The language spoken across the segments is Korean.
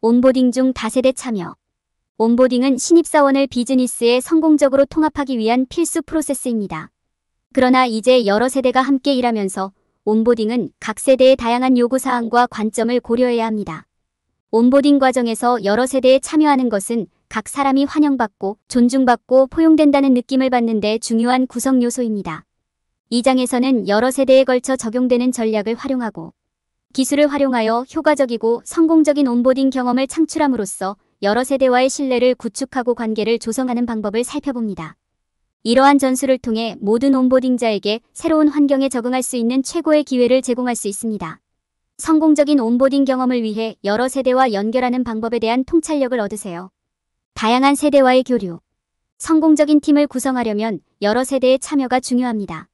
온보딩 중 다세대 참여. 온보딩은 신입사원을 비즈니스에 성공적으로 통합하기 위한 필수 프로세스입니다. 그러나 이제 여러 세대가 함께 일하면서 온보딩은 각 세대의 다양한 요구사항과 관점을 고려해야 합니다. 온보딩 과정에서 여러 세대에 참여하는 것은 각 사람이 환영받고 존중받고 포용된다는 느낌을 받는 데 중요한 구성 요소입니다. 이 장에서는 여러 세대에 걸쳐 적용되는 전략을 활용하고 기술을 활용하여 효과적이고 성공적인 온보딩 경험을 창출함으로써 여러 세대와의 신뢰를 구축하고 관계를 조성하는 방법을 살펴봅니다. 이러한 전수를 통해 모든 온보딩자에게 새로운 환경에 적응할 수 있는 최고의 기회를 제공할 수 있습니다. 성공적인 온보딩 경험을 위해 여러 세대와 연결하는 방법에 대한 통찰력을 얻으세요. 다양한 세대와의 교류. 성공적인 팀을 구성하려면 여러 세대의 참여가 중요합니다.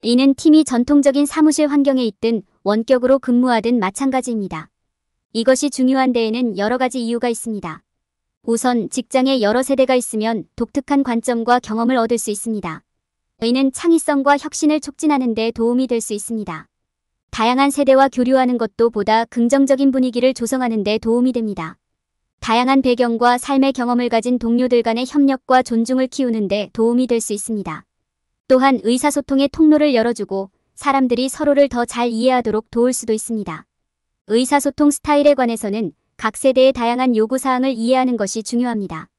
이는 팀이 전통적인 사무실 환경에 있든 원격으로 근무하든 마찬가지입니다. 이것이 중요한 데에는 여러 가지 이유가 있습니다. 우선 직장에 여러 세대가 있으면 독특한 관점과 경험을 얻을 수 있습니다. 이는 창의성과 혁신을 촉진하는 데 도움이 될 수 있습니다. 다양한 세대와 교류하는 것도 보다 긍정적인 분위기를 조성하는 데 도움이 됩니다. 다양한 배경과 삶의 경험을 가진 동료들 간의 협력과 존중을 키우는 데 도움이 될 수 있습니다. 또한 의사소통의 통로를 열어주고 사람들이 서로를 더 잘 이해하도록 도울 수도 있습니다. 의사소통 스타일에 관해서는 각 세대의 다양한 요구사항을 이해하는 것이 중요합니다.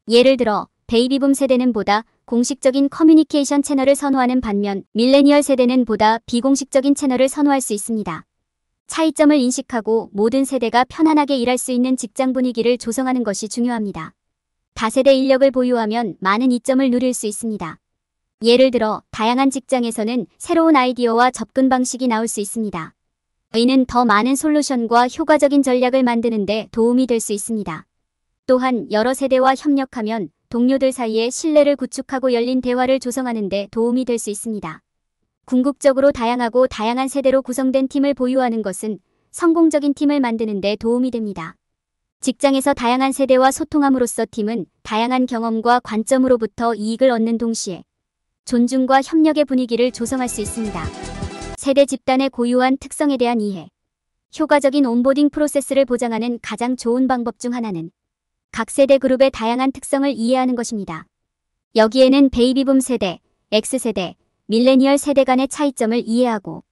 예를 들어 베이비붐 세대는 보다 공식적인 커뮤니케이션 채널을 선호하는 반면 밀레니얼 세대는 보다 비공식적인 채널을 선호할 수 있습니다. 차이점을 인식하고 모든 세대가 편안하게 일할 수 있는 직장 분위기를 조성하는 것이 중요합니다. 다세대 인력을 보유하면 많은 이점을 누릴 수 있습니다. 예를 들어 다양한 직장에서는 새로운 아이디어와 접근 방식이 나올 수 있습니다. 이는 더 많은 솔루션과 효과적인 전략을 만드는 데 도움이 될 수 있습니다. 또한 여러 세대와 협력하면 동료들 사이에 신뢰를 구축하고 열린 대화를 조성하는 데 도움이 될 수 있습니다. 궁극적으로 다양하고 다양한 세대로 구성된 팀을 보유하는 것은 성공적인 팀을 만드는 데 도움이 됩니다. 직장에서 다양한 세대와 소통함으로써 팀은 다양한 경험과 관점으로부터 이익을 얻는 동시에 존중과 협력의 분위기를 조성할 수 있습니다. 세대 집단의 고유한 특성에 대한 이해. 효과적인 온보딩 프로세스를 보장하는 가장 좋은 방법 중 하나는 각 세대 그룹의 다양한 특성을 이해하는 것입니다. 여기에는 베이비붐 세대, X세대, 밀레니얼 세대 간의 차이점을 이해하고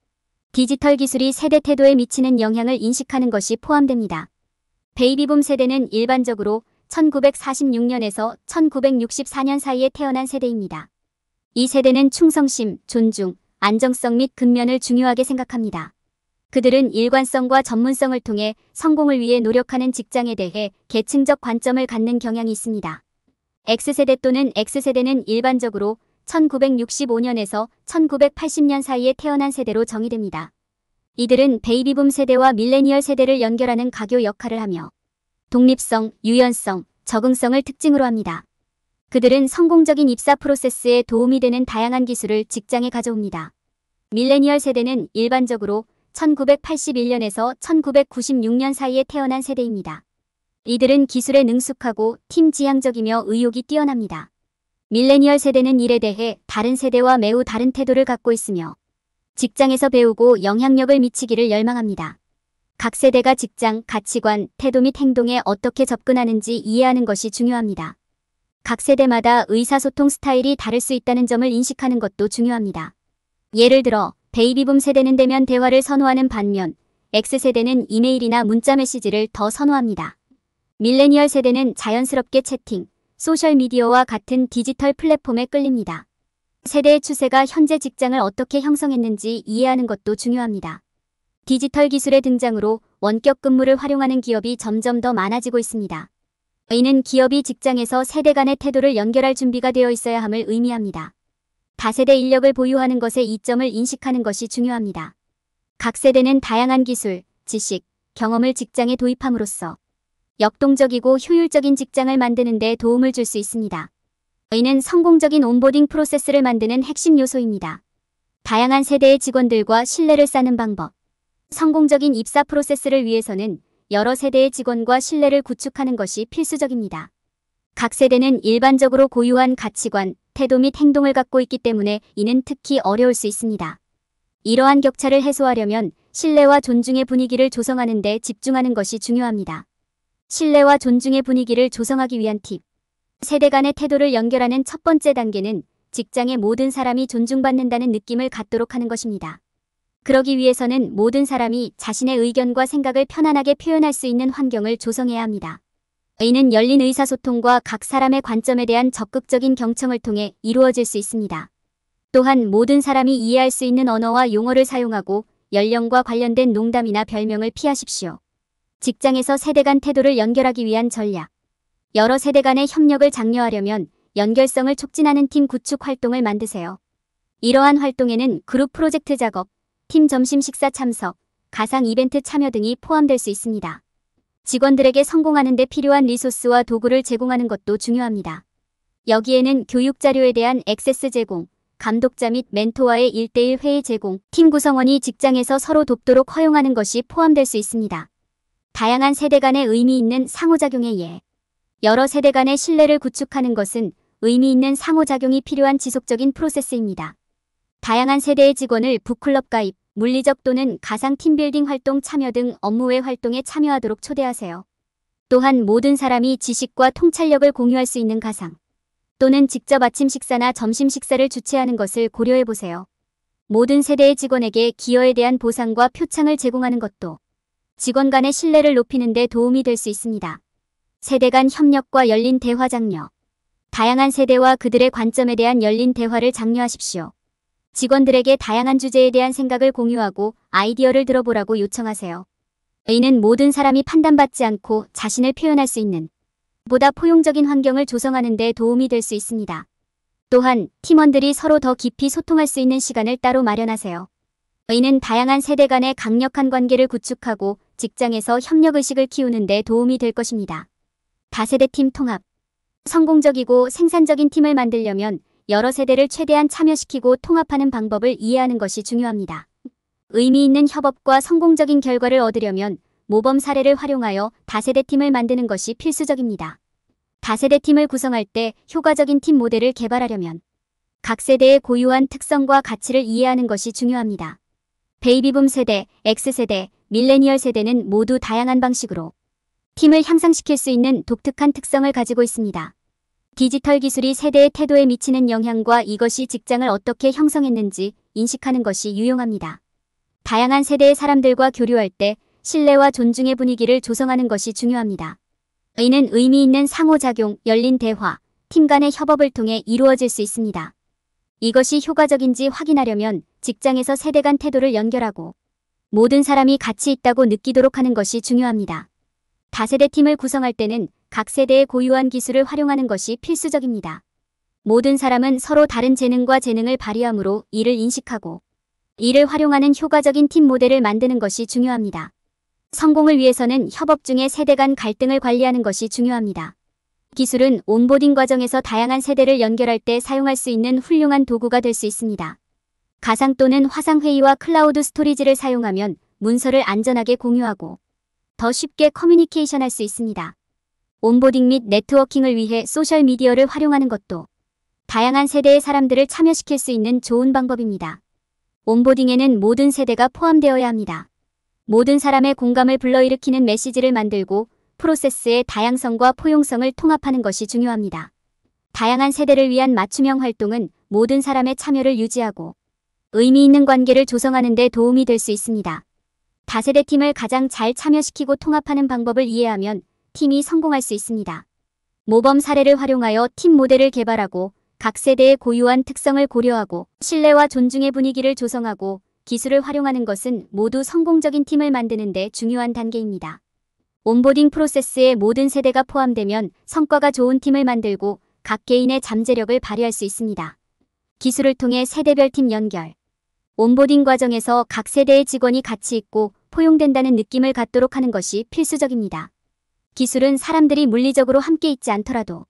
디지털 기술이 세대 태도에 미치는 영향을 인식하는 것이 포함됩니다. 베이비붐 세대는 일반적으로 1946년에서 1964년 사이에 태어난 세대입니다. 이 세대는 충성심, 존중, 안정성 및 근면을 중요하게 생각합니다. 그들은 일관성과 전문성을 통해 성공을 위해 노력하는 직장에 대해 계층적 관점을 갖는 경향이 있습니다. X세대 또는 X세대는 일반적으로 1965년에서 1980년 사이에 태어난 세대로 정의됩니다. 이들은 베이비붐 세대와 밀레니얼 세대를 연결하는 가교 역할을 하며 독립성, 유연성, 적응성을 특징으로 합니다. 그들은 성공적인 입사 프로세스에 도움이 되는 다양한 기술을 직장에 가져옵니다. 밀레니얼 세대는 일반적으로 1981년에서 1996년 사이에 태어난 세대입니다. 이들은 기술에 능숙하고 팀 지향적이며 의욕이 뛰어납니다. 밀레니얼 세대는 일에 대해 다른 세대와 매우 다른 태도를 갖고 있으며 직장에서 배우고 영향력을 미치기를 열망합니다. 각 세대가 직장, 가치관, 태도 및 행동에 어떻게 접근하는지 이해하는 것이 중요합니다. 각 세대마다 의사소통 스타일이 다를 수 있다는 점을 인식하는 것도 중요합니다. 예를 들어 베이비붐 세대는 대면 대화를 선호하는 반면 X세대는 이메일이나 문자 메시지를 더 선호합니다. 밀레니얼 세대는 자연스럽게 채팅, 소셜미디어와 같은 디지털 플랫폼에 끌립니다. 세대의 추세가 현재 직장을 어떻게 형성했는지 이해하는 것도 중요합니다. 디지털 기술의 등장으로 원격 근무를 활용하는 기업이 점점 더 많아지고 있습니다. 이는 기업이 직장에서 세대 간의 태도를 연결할 준비가 되어 있어야 함을 의미합니다. 다세대 인력을 보유하는 것의 이점을 인식하는 것이 중요합니다. 각 세대는 다양한 기술, 지식, 경험을 직장에 도입함으로써 역동적이고 효율적인 직장을 만드는 데 도움을 줄 수 있습니다. 이는 성공적인 온보딩 프로세스를 만드는 핵심 요소입니다. 다양한 세대의 직원들과 신뢰를 쌓는 방법. 성공적인 입사 프로세스를 위해서는 여러 세대의 직원과 신뢰를 구축하는 것이 필수적입니다. 각 세대는 일반적으로 고유한 가치관, 태도 및 행동을 갖고 있기 때문에 이는 특히 어려울 수 있습니다. 이러한 격차를 해소하려면 신뢰와 존중의 분위기를 조성하는 데 집중하는 것이 중요합니다. 신뢰와 존중의 분위기를 조성하기 위한 팁. 세대 간의 태도를 연결하는 첫 번째 단계는 직장의 모든 사람이 존중받는다는 느낌을 갖도록 하는 것입니다. 그러기 위해서는 모든 사람이 자신의 의견과 생각을 편안하게 표현할 수 있는 환경을 조성해야 합니다. 이는 열린 의사소통과 각 사람의 관점에 대한 적극적인 경청을 통해 이루어질 수 있습니다. 또한 모든 사람이 이해할 수 있는 언어와 용어를 사용하고 연령과 관련된 농담이나 별명을 피하십시오. 직장에서 세대 간 태도를 연결하기 위한 전략. 여러 세대 간의 협력을 장려하려면 연결성을 촉진하는 팀 구축 활동을 만드세요. 이러한 활동에는 그룹 프로젝트 작업, 팀 점심 식사 참석, 가상 이벤트 참여 등이 포함될 수 있습니다. 직원들에게 성공하는 데 필요한 리소스와 도구를 제공하는 것도 중요합니다. 여기에는 교육 자료에 대한 액세스 제공, 감독자 및 멘토와의 1:1 회의 제공, 팀 구성원이 직장에서 서로 돕도록 허용하는 것이 포함될 수 있습니다. 다양한 세대 간의 의미 있는 상호작용의 예. 여러 세대 간의 신뢰를 구축하는 것은 의미 있는 상호작용이 필요한 지속적인 프로세스입니다. 다양한 세대의 직원을 북클럽 가입, 물리적 또는 가상 팀빌딩 활동 참여 등 업무 외 활동에 참여하도록 초대하세요. 또한 모든 사람이 지식과 통찰력을 공유할 수 있는 가상 또는 직접 아침 식사나 점심 식사를 주최하는 것을 고려해보세요. 모든 세대의 직원에게 기여에 대한 보상과 표창을 제공하는 것도 직원 간의 신뢰를 높이는 데 도움이 될 수 있습니다. 세대 간 협력과 열린 대화 장려. 다양한 세대와 그들의 관점에 대한 열린 대화를 장려하십시오. 직원들에게 다양한 주제에 대한 생각을 공유하고 아이디어를 들어보라고 요청하세요. 이는 모든 사람이 판단받지 않고 자신을 표현할 수 있는 보다 포용적인 환경을 조성하는 데 도움이 될 수 있습니다. 또한 팀원들이 서로 더 깊이 소통할 수 있는 시간을 따로 마련하세요. 이는 다양한 세대 간의 강력한 관계를 구축하고 직장에서 협력의식을 키우는 데 도움이 될 것입니다. 다세대 팀 통합. 성공적이고 생산적인 팀을 만들려면 여러 세대를 최대한 참여시키고 통합하는 방법을 이해하는 것이 중요합니다. 의미 있는 협업과 성공적인 결과를 얻으려면 모범 사례를 활용하여 다세대 팀을 만드는 것이 필수적입니다. 다세대 팀을 구성할 때 효과적인 팀 모델을 개발하려면 각 세대의 고유한 특성과 가치를 이해하는 것이 중요합니다. 베이비붐 세대, X세대, 밀레니얼 세대는 모두 다양한 방식으로 팀을 향상시킬 수 있는 독특한 특성을 가지고 있습니다. 디지털 기술이 세대의 태도에 미치는 영향과 이것이 직장을 어떻게 형성했는지 인식하는 것이 유용합니다. 다양한 세대의 사람들과 교류할 때 신뢰와 존중의 분위기를 조성하는 것이 중요합니다. 이는 의미 있는 상호작용, 열린 대화, 팀 간의 협업을 통해 이루어질 수 있습니다. 이것이 효과적인지 확인하려면 직장에서 세대 간 태도를 연결하고 모든 사람이 가치 있다고 느끼도록 하는 것이 중요합니다. 다세대 팀을 구성할 때는 각 세대의 고유한 기술을 활용하는 것이 필수적입니다. 모든 사람은 서로 다른 재능과 재능을 발휘하므로 이를 인식하고 이를 활용하는 효과적인 팀 모델을 만드는 것이 중요합니다. 성공을 위해서는 협업 중에 세대 간 갈등을 관리하는 것이 중요합니다. 기술은 온보딩 과정에서 다양한 세대를 연결할 때 사용할 수 있는 훌륭한 도구가 될 수 있습니다. 가상 또는 화상 회의와 클라우드 스토리지를 사용하면 문서를 안전하게 공유하고 더 쉽게 커뮤니케이션할 수 있습니다. 온보딩 및 네트워킹을 위해 소셜미디어를 활용하는 것도 다양한 세대의 사람들을 참여시킬 수 있는 좋은 방법입니다. 온보딩에는 모든 세대가 포함되어야 합니다. 모든 사람의 공감을 불러일으키는 메시지를 만들고 프로세스의 다양성과 포용성을 통합하는 것이 중요합니다. 다양한 세대를 위한 맞춤형 활동은 모든 사람의 참여를 유지하고 의미 있는 관계를 조성하는 데 도움이 될 수 있습니다. 다세대 팀을 가장 잘 참여시키고 통합하는 방법을 이해하면 팀이 성공할 수 있습니다. 모범 사례를 활용하여 팀 모델을 개발하고 각 세대의 고유한 특성을 고려하고 신뢰와 존중의 분위기를 조성하고 기술을 활용하는 것은 모두 성공적인 팀을 만드는 데 중요한 단계입니다. 온보딩 프로세스에 모든 세대가 포함되면 성과가 좋은 팀을 만들고 각 개인의 잠재력을 발휘할 수 있습니다. 기술을 통해 세대별 팀 연결. 온보딩 과정에서 각 세대의 직원이 가치 있고 포용된다는 느낌을 갖도록 하는 것이 필수적입니다. 기술은 사람들이 물리적으로 함께 있지 않더라도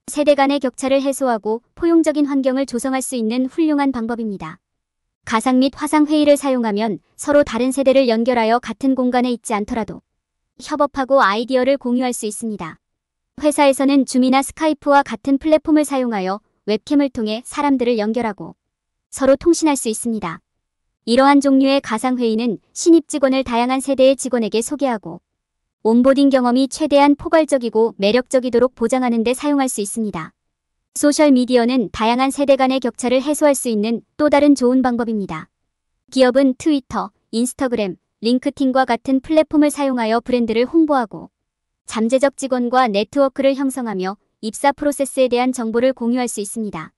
세대 간의 격차를 해소하고 포용적인 환경을 조성할 수 있는 훌륭한 방법입니다. 가상 및 화상 회의를 사용하면 서로 다른 세대를 연결하여 같은 공간에 있지 않더라도 협업하고 아이디어를 공유할 수 있습니다. 회사에서는 줌이나 스카이프와 같은 플랫폼을 사용하여 웹캠을 통해 사람들을 연결하고 서로 통신할 수 있습니다. 이러한 종류의 가상회의는 신입 직원을 다양한 세대의 직원에게 소개하고 온보딩 경험이 최대한 포괄적이고 매력적이도록 보장하는 데 사용할 수 있습니다. 소셜미디어는 다양한 세대 간의 격차를 해소할 수 있는 또 다른 좋은 방법입니다. 기업은 트위터, 인스타그램, 링크틴과 같은 플랫폼을 사용하여 브랜드를 홍보하고 잠재적 직원과 네트워크를 형성하며 입사 프로세스에 대한 정보를 공유할 수 있습니다.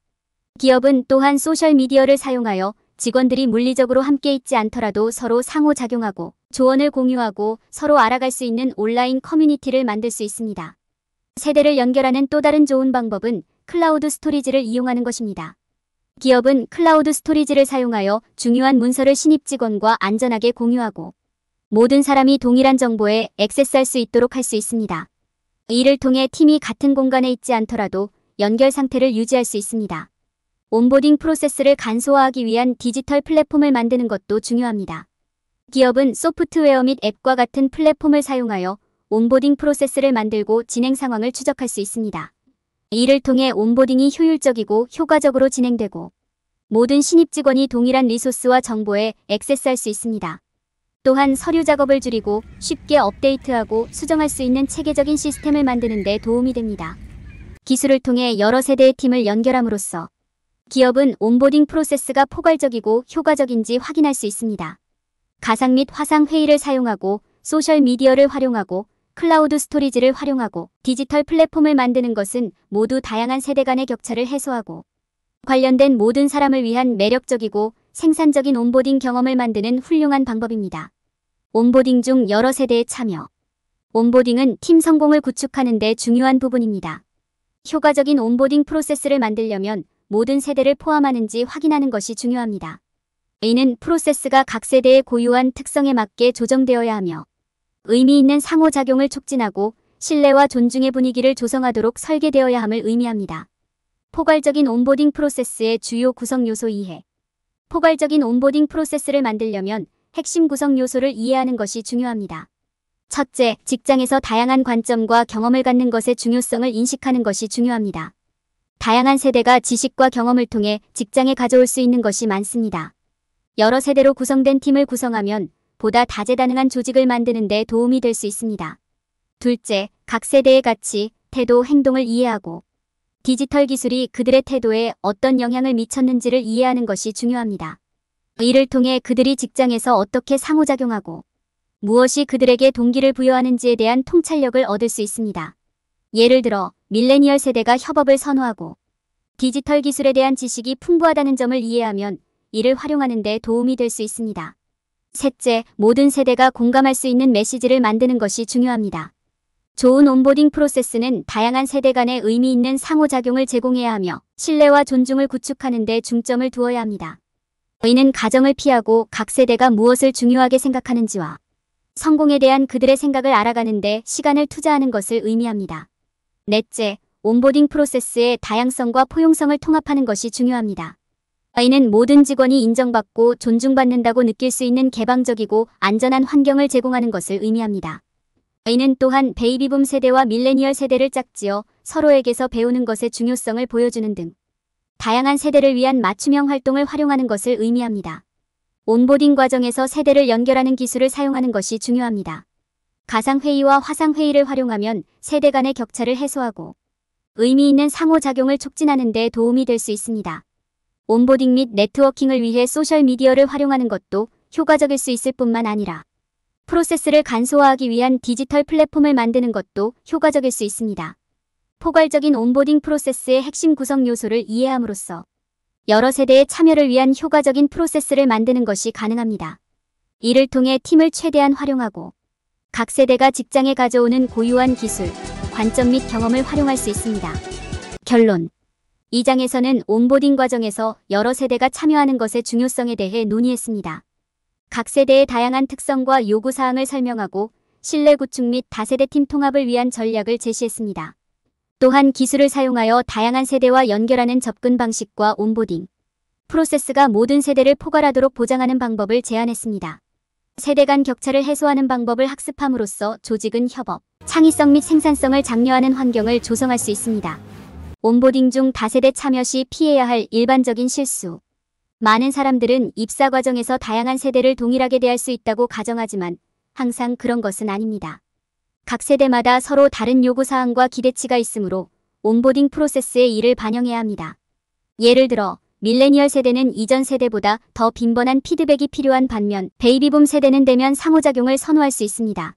기업은 또한 소셜미디어를 사용하여 직원들이 물리적으로 함께 있지 않더라도 서로 상호작용하고 조언을 공유하고 서로 알아갈 수 있는 온라인 커뮤니티를 만들 수 있습니다. 세대를 연결하는 또 다른 좋은 방법은 클라우드 스토리지를 이용하는 것입니다. 기업은 클라우드 스토리지를 사용하여 중요한 문서를 신입 직원과 안전하게 공유하고 모든 사람이 동일한 정보에 액세스할 수 있도록 할 수 있습니다. 이를 통해 팀이 같은 공간에 있지 않더라도 연결 상태를 유지할 수 있습니다. 온보딩 프로세스를 간소화하기 위한 디지털 플랫폼을 만드는 것도 중요합니다. 기업은 소프트웨어 및 앱과 같은 플랫폼을 사용하여 온보딩 프로세스를 만들고 진행 상황을 추적할 수 있습니다. 이를 통해 온보딩이 효율적이고 효과적으로 진행되고 모든 신입 직원이 동일한 리소스와 정보에 액세스할 수 있습니다. 또한 서류 작업을 줄이고 쉽게 업데이트하고 수정할 수 있는 체계적인 시스템을 만드는 데 도움이 됩니다. 기술을 통해 여러 세대의 팀을 연결함으로써 기업은 온보딩 프로세스가 포괄적이고 효과적인지 확인할 수 있습니다. 가상 및 화상 회의를 사용하고 소셜미디어를 활용하고 클라우드 스토리지를 활용하고 디지털 플랫폼을 만드는 것은 모두 다양한 세대 간의 격차를 해소하고 관련된 모든 사람을 위한 매력적이고 생산적인 온보딩 경험을 만드는 훌륭한 방법입니다. 온보딩 중 여러 세대의 참여. 온보딩은 팀 성공을 구축하는 데 중요한 부분입니다. 효과적인 온보딩 프로세스를 만들려면 모든 세대를 포함하는지 확인하는 것이 중요합니다. 이는 프로세스가 각 세대의 고유한 특성에 맞게 조정되어야 하며 의미 있는 상호작용을 촉진하고 신뢰와 존중의 분위기를 조성하도록 설계되어야 함을 의미합니다. 포괄적인 온보딩 프로세스의 주요 구성 요소 이해. 포괄적인 온보딩 프로세스를 만들려면 핵심 구성 요소를 이해하는 것이 중요합니다. 첫째, 직장에서 다양한 관점과 경험을 갖는 것의 중요성을 인식하는 것이 중요합니다. 다양한 세대가 지식과 경험을 통해 직장에 가져올 수 있는 것이 많습니다. 여러 세대로 구성된 팀을 구성하면 보다 다재다능한 조직을 만드는 데 도움이 될 수 있습니다. 둘째, 각 세대의 가치, 태도, 행동을 이해하고 디지털 기술이 그들의 태도에 어떤 영향을 미쳤는지를 이해하는 것이 중요합니다. 이를 통해 그들이 직장에서 어떻게 상호작용하고 무엇이 그들에게 동기를 부여하는지에 대한 통찰력을 얻을 수 있습니다. 예를 들어 밀레니얼 세대가 협업을 선호하고 디지털 기술에 대한 지식이 풍부하다는 점을 이해하면 이를 활용하는 데 도움이 될 수 있습니다. 셋째, 모든 세대가 공감할 수 있는 메시지를 만드는 것이 중요합니다. 좋은 온보딩 프로세스는 다양한 세대 간의 의미 있는 상호작용을 제공해야 하며 신뢰와 존중을 구축하는 데 중점을 두어야 합니다. 이는 가정을 피하고 각 세대가 무엇을 중요하게 생각하는지와 성공에 대한 그들의 생각을 알아가는 데 시간을 투자하는 것을 의미합니다. 넷째, 온보딩 프로세스의 다양성과 포용성을 통합하는 것이 중요합니다. 이는 모든 직원이 인정받고 존중받는다고 느낄 수 있는 개방적이고 안전한 환경을 제공하는 것을 의미합니다. 이는 또한 베이비붐 세대와 밀레니얼 세대를 짝지어 서로에게서 배우는 것의 중요성을 보여주는 등 다양한 세대를 위한 맞춤형 활동을 활용하는 것을 의미합니다. 온보딩 과정에서 세대를 연결하는 기술을 사용하는 것이 중요합니다. 가상회의와 화상회의를 활용하면 세대 간의 격차를 해소하고 의미 있는 상호작용을 촉진하는 데 도움이 될 수 있습니다. 온보딩 및 네트워킹을 위해 소셜미디어를 활용하는 것도 효과적일 수 있을 뿐만 아니라 프로세스를 간소화하기 위한 디지털 플랫폼을 만드는 것도 효과적일 수 있습니다. 포괄적인 온보딩 프로세스의 핵심 구성 요소를 이해함으로써 여러 세대의 참여를 위한 효과적인 프로세스를 만드는 것이 가능합니다. 이를 통해 팀을 최대한 활용하고 각 세대가 직장에 가져오는 고유한 기술, 관점 및 경험을 활용할 수 있습니다. 결론. 이 장에서는 온보딩 과정에서 여러 세대가 참여하는 것의 중요성에 대해 논의했습니다. 각 세대의 다양한 특성과 요구사항을 설명하고 신뢰 구축 및 다세대 팀 통합을 위한 전략을 제시했습니다. 또한 기술을 사용하여 다양한 세대와 연결하는 접근 방식과 온보딩 프로세스가 모든 세대를 포괄하도록 보장하는 방법을 제안했습니다. 세대 간 격차를 해소하는 방법을 학습함으로써 조직은 협업, 창의성 및 생산성을 장려하는 환경을 조성할 수 있습니다. 온보딩 중 다세대 참여 시 피해야 할 일반적인 실수. 많은 사람들은 입사 과정에서 다양한 세대를 동일하게 대할 수 있다고 가정하지만 항상 그런 것은 아닙니다. 각 세대마다 서로 다른 요구사항과 기대치가 있으므로 온보딩 프로세스에 이를 반영해야 합니다. 예를 들어 밀레니얼 세대는 이전 세대보다 더 빈번한 피드백이 필요한 반면 베이비붐 세대는 대면 상호작용을 선호할 수 있습니다.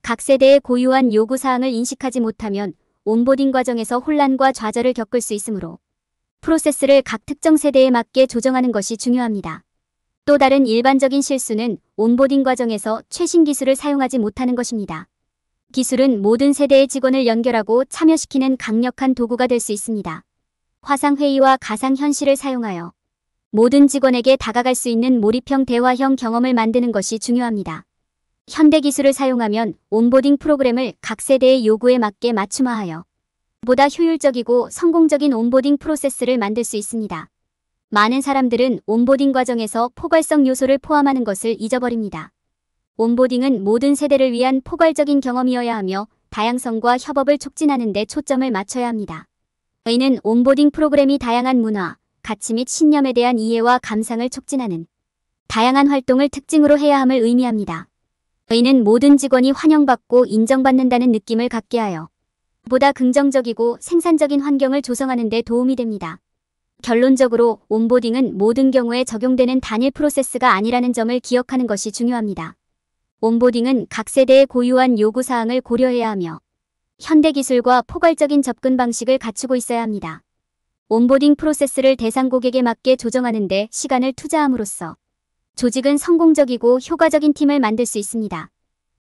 각 세대의 고유한 요구사항을 인식하지 못하면 온보딩 과정에서 혼란과 좌절을 겪을 수 있으므로 프로세스를 각 특정 세대에 맞게 조정하는 것이 중요합니다. 또 다른 일반적인 실수는 온보딩 과정에서 최신 기술을 사용하지 못하는 것입니다. 기술은 모든 세대의 직원을 연결하고 참여시키는 강력한 도구가 될 수 있습니다. 화상회의와 가상현실을 사용하여 모든 직원에게 다가갈 수 있는 몰입형 대화형 경험을 만드는 것이 중요합니다. 현대 기술을 사용하면 온보딩 프로그램을 각 세대의 요구에 맞게 맞춤화하여 보다 효율적이고 성공적인 온보딩 프로세스를 만들 수 있습니다. 많은 사람들은 온보딩 과정에서 포괄성 요소를 포함하는 것을 잊어버립니다. 온보딩은 모든 세대를 위한 포괄적인 경험이어야 하며 다양성과 협업을 촉진하는 데 초점을 맞춰야 합니다. 이는 온보딩 프로그램이 다양한 문화, 가치 및 신념에 대한 이해와 감상을 촉진하는 다양한 활동을 특징으로 해야 함을 의미합니다. 이는 모든 직원이 환영받고 인정받는다는 느낌을 갖게 하여 보다 긍정적이고 생산적인 환경을 조성하는 데 도움이 됩니다. 결론적으로 온보딩은 모든 경우에 적용되는 단일 프로세스가 아니라는 점을 기억하는 것이 중요합니다. 온보딩은 각 세대의 고유한 요구사항을 고려해야 하며 현대 기술과 포괄적인 접근 방식을 갖추고 있어야 합니다. 온보딩 프로세스를 대상 고객에 맞게 조정하는 데 시간을 투자함으로써 조직은 성공적이고 효과적인 팀을 만들 수 있습니다.